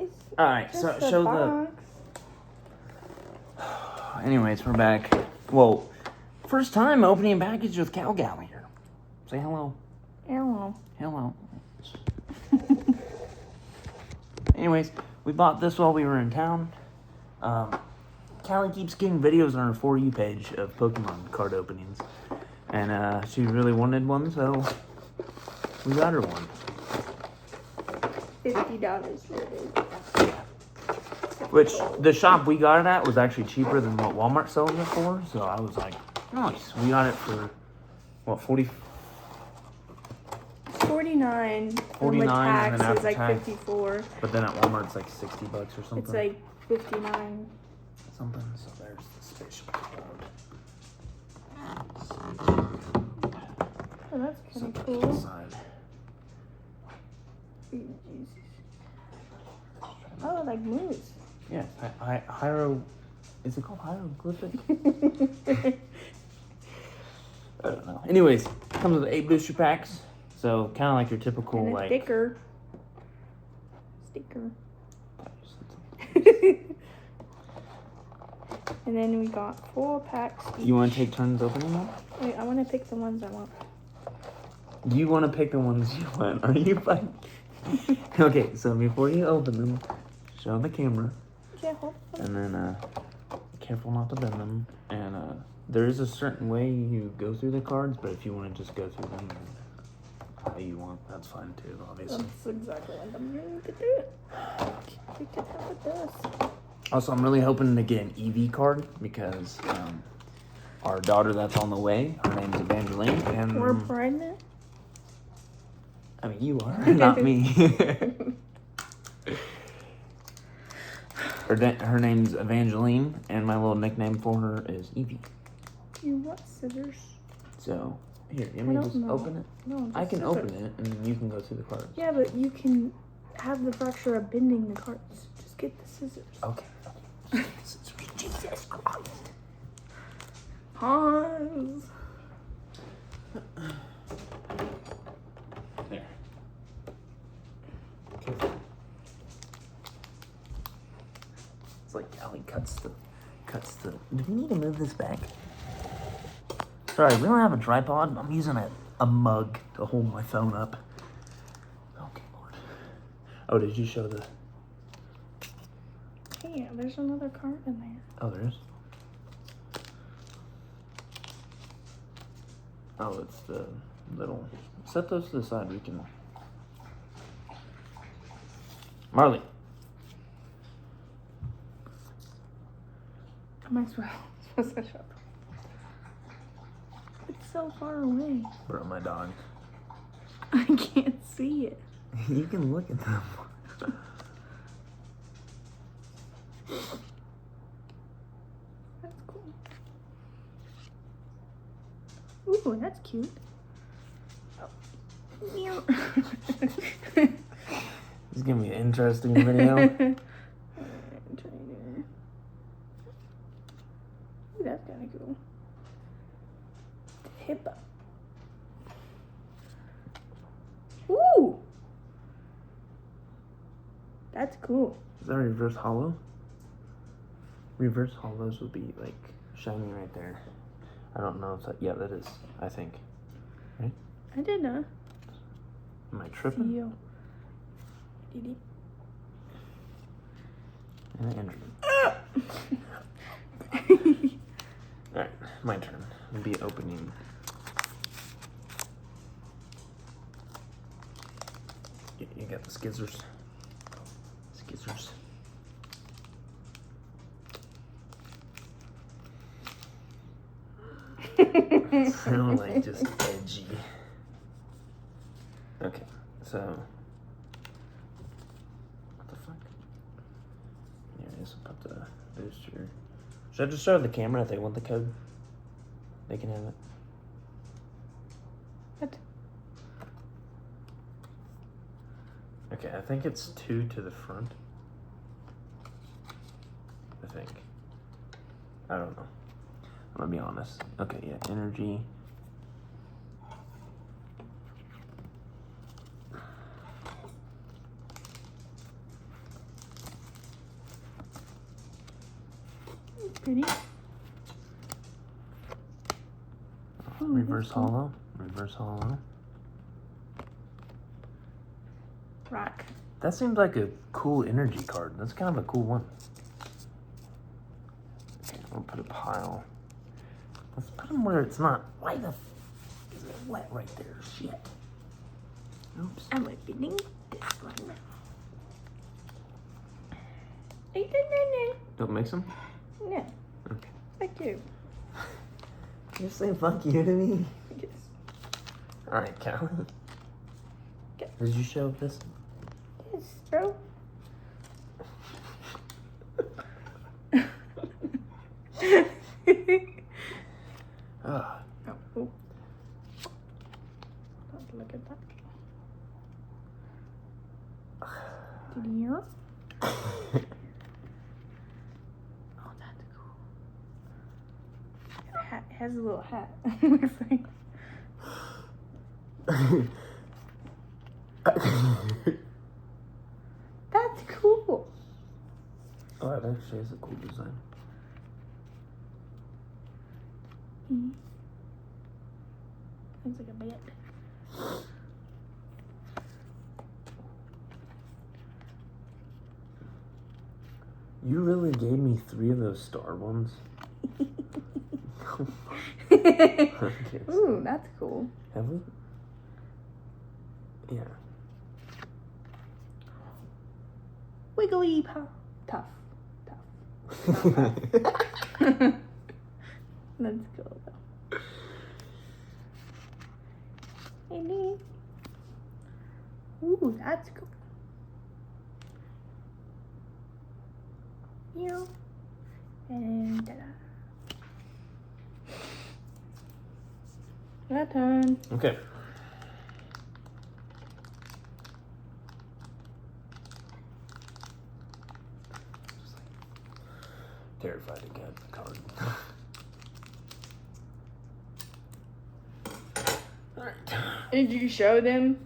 It's Alright, just so a show box. the... Anyways, we're back. Well, first time opening a package with Gal here. Say hello. Hello. Hello. Anyways, we bought this while we were in town. Callie keeps getting videos on her For You page of Pokemon card openings. And she really wanted one, so we got her one. $50 for it. Which, the shop we got it at was actually cheaper than what Walmart sells it for. So I was like, nice. We got it for, what, 40? It's $49. 49, with tax and then is after like tax, $54. But then at Walmart it's like $60 or something. It's like $59. Something. So there's the spaceship card. Oh, that's kind of So cool. side. Oh, like moose. Yeah, Hyro. Is it called hieroglyphic? I don't know. Anyways, comes with 8 booster packs. So kind of like your typical And a like. sticker. And then we got 4 packs each. You want to take turns opening them? Wait, I want to pick the ones I want. You want to pick the ones you want? Are you fine? Okay, so before you open them, show the camera. Yeah, hold on. And then be careful not to bend them. And there is a certain way you go through the cards, but if you want to just go through them how you want, that's fine too, obviously. That's exactly what I'm going to do. We can have it this. Also, I'm really hoping to get an EV card because our daughter that's on the way, her name's Evangeline. And We're pregnant? I mean, you are, not me. Her name's Evangeline, and my little nickname for her is Evie. You want scissors? So, here, let me just open it. No, I can scissors. open it, and then you can go through the cards. Yeah, but you can have the pressure of bending the cards. Just get the scissors. Okay. Jesus Christ. Pause. There. It's like Callie cuts the. Do we need to move this back? Sorry, we don't have a tripod. I'm using a mug to hold my phone up. Okay, Lord. Oh, did you show the? Hey, there's another card in there. Oh, there is. Oh, it's the little. Set those to the side. We can. Marley. Am I supposed to shut? It's so far away. Bro, my dog. I can't see it. You can look at them. That's cool. Ooh, that's cute. Meow. This is gonna be an interesting video. Ooh, that's kind of cool. Hippo. Ooh! That's cool. Is that a reverse hollow? Reverse hollows would be like shiny right there. I don't know if that. Yeah, that is. I think. Right? I did not. Am I tripping? Yo. Did he? And Andrew. Alright, my turn. I'll be opening. You got the skizzers. Skizzers. Sound like just edgy. Okay, so. What the fuck? There it is. Put the booster. Should I just show the camera if they want the code? They can have it. What? Okay, I think it's 2 to the front. I think. I don't know. I'm gonna be honest. Okay, yeah, energy. Ready? Ooh, Reverse that's cool. hollow. Reverse hollow. Rock. That seems like a cool energy card. That's kind of a cool one. Okay, we'll put a pile. Let's put them where it's not. Why the f is it wet right there? Shit. Oops. I'm opening this one. Don't mix them? No, Okay. I do. You're saying fuck you to me? Yes. Alright, Callie. Okay. Did you show this? Yes, bro. Ah. Oh. Don't look at that. Did you hear? Oh, that's cool. It has a little hat. Looks like. That's cool. Oh, that actually is a cool design. Looks like a bat. You really gave me 3 of those star ones? Ooh, that's cool. Have we? Yeah. Wiggly pop. Tough. That's cool though. Hey. Ooh, that's cool. You and ta-da. Your turn. Okay. Terrified to get the card. Alright. Did you show them?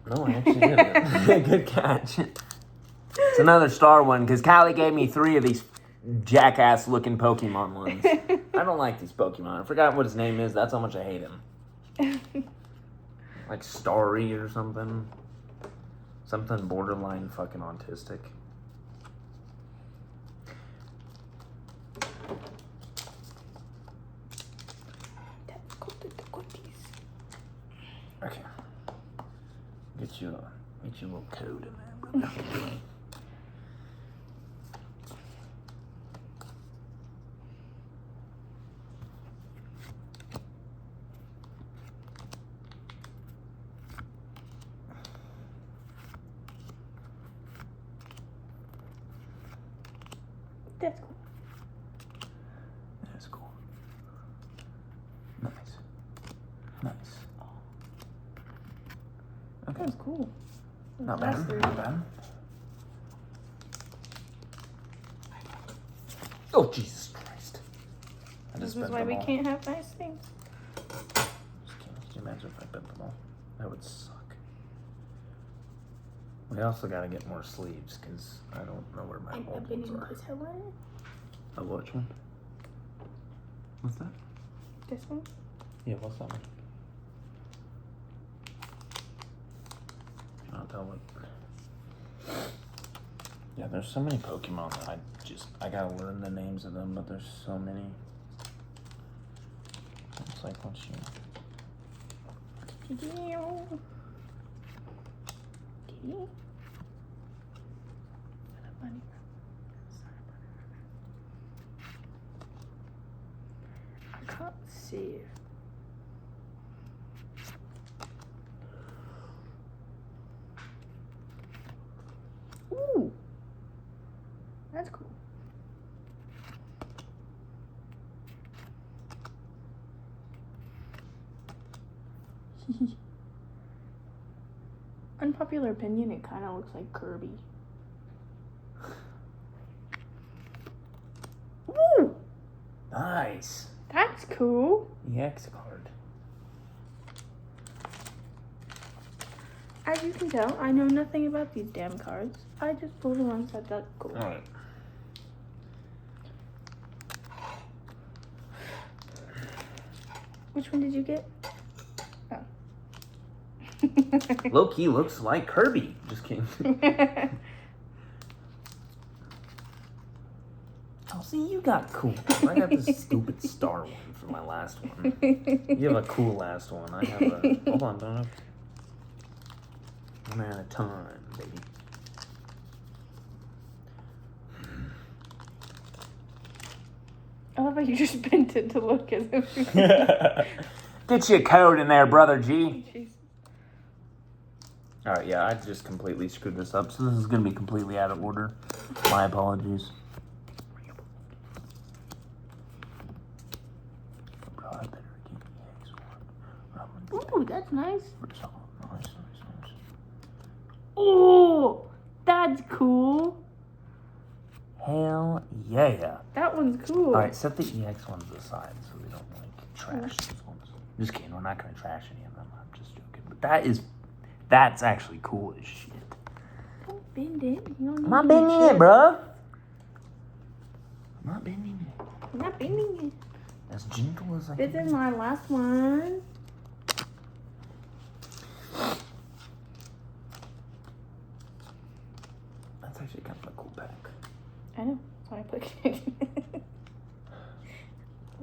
No, I actually didn't. Good catch. It's another star one, because Callie gave me 3 of these jackass-looking Pokemon ones. I don't like these Pokemon. I forgot what his name is. That's how much I hate him. Like Starry or something. Something borderline fucking autistic. Okay. Get you a little code in there. That's cool. That's cool. Nice. Nice. Okay. That was cool. Not That's bad. three. Not bad. Oh, Jesus Christ. I This just is bent why them we all. can't have nice things. Just can't. Could you imagine if I bent them all? That would suck. We also got to get more sleeves because I don't know where my I'm old opening ones are. this one. Oh, which one? What's that? This one. Yeah, what's that one? I'll tell what. Yeah, there's so many Pokemon that I gotta learn the names of them, but there's so many. It's like once you. I can't see. Ooh, that's cool. Unpopular opinion, it kind of looks like Kirby. Ooh, Nice. that's cool. EX card. As you can tell, I know nothing about these damn cards. I just pull the ones that look cool. Alright. Which one did you get? Oh. Low key looks like Kirby. Just kidding. Oh, see, you got cool. I got this stupid star one for my last one. You have a cool last one. I have a. Hold on, don't. I'm out of time, baby. I love how you just bent it to look as if. Get you a code in there, brother G. Jeez. Alright, yeah, I just completely screwed this up, so this is going to be completely out of order. My apologies. Bro, I better get the eggs. Ooh, that's nice. Nice. Oh, that's cool. Hell yeah. That one's cool. Alright, set the EX ones aside so we don't, like, trash those ones. Just kidding, we're not going to trash any of them. I'm just joking. But that's actually cool as shit. Don't bend it. You don't need I'm not to bending shit. it, bro. I'm not bending it. I'm not bending it. As gentle as I This can. is my last one. That's actually kind of a cool pack. I know. That's why I put it.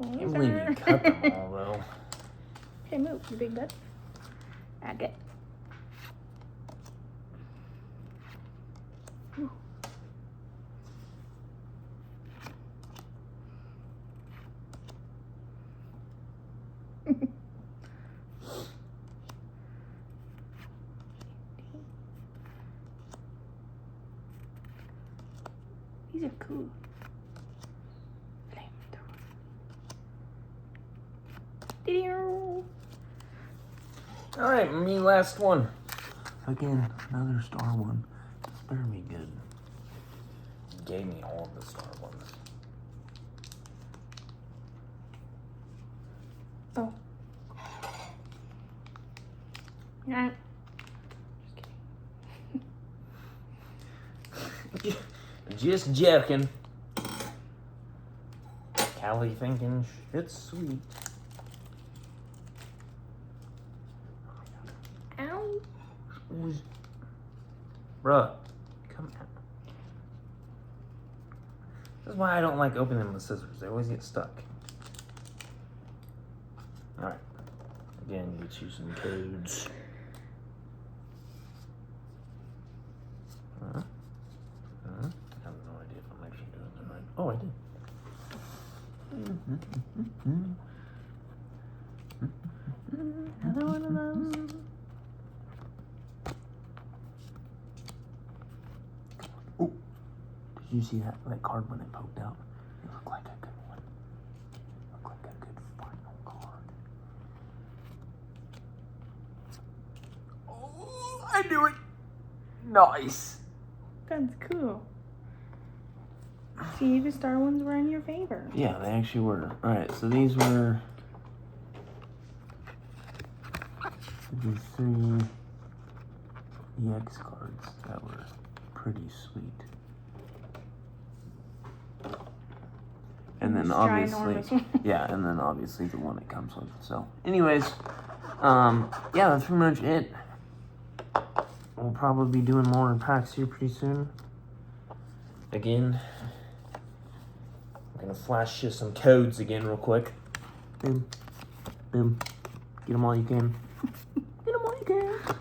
I can't believe you cut them all, though. Okay, move, you big butt. Okay. These are cool. Alright, me last one. Again, another star one. This better be good. You gave me all of the star ones. Oh. Yeah. Just joking. Callie thinking shit's sweet. Ow. Bruh, come out. This is why I don't like opening them with scissors. They always get stuck. Alright. Again, get you some codes. I have no idea if I'm actually doing it right. Oh, I did. Another one of those. Oh, did you see that card when it poked out? It looked like a good one. It looked like a good final card. Oh, I knew it. Nice. That's cool. See, the star ones were in your favor. Yeah, they actually were. Alright, so these were the 3 EX cards that were pretty sweet. And then This obviously, ginormous one. yeah, and then obviously the one it comes with. So, anyways, yeah, that's pretty much it. We'll probably be doing more packs here pretty soon. Again, I'm gonna flash you some codes again real quick. Boom, boom. Get them all you can. Get them all you can.